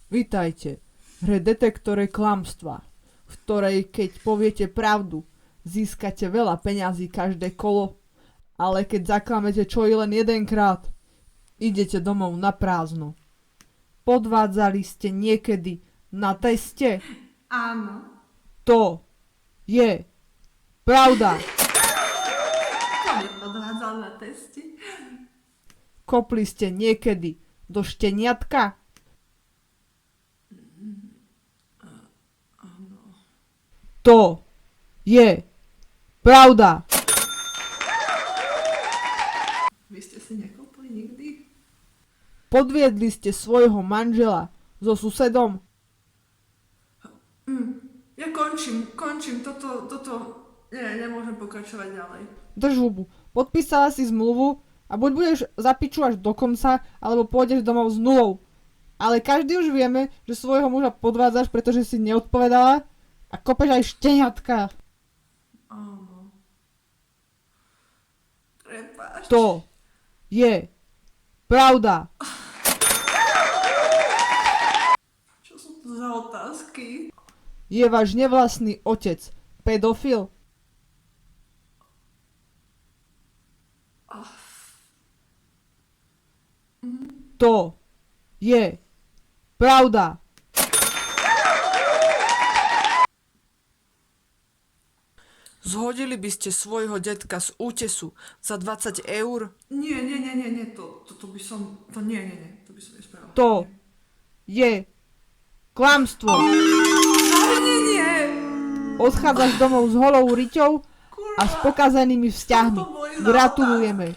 Vítajte v hre Detektore klamstva, v ktorej keď poviete pravdu, získate veľa peňazí každé kolo, ale keď zaklamete čo i len jedenkrát, idete domov na prázdno. Podvádzali ste niekedy na teste? Áno. To je pravda. To mi podvádzal na teste. Kopli ste niekedy do šteniatka? To je pravda. Vy ste si nekúpili nikdy? Podviedli ste svojho manžela so susedom? Ja končím. Toto... Nie, nemôžem pokračovať ďalej. Drž hubu. Podpísala si zmluvu a buď budeš za piču až do konca, alebo pôjdeš domov s nulou. Ale každý už vieme, že svojho muža podvádzaš, pretože si neodpovedala a kopeš aj šteniatka. Áno. Prepáč. To je pravda. Čo sú to za otázky? Je váš nevlastný otec pedofil? To je pravda. Zhodili by ste svojho detka z útesu za 20 eur? Nie, to by som... To nie, to by som nespravila. To je klamstvo. Nie. Odchádzaš domov s holou riťou a s pokazenými vzťahmi. To boli Gratulujeme.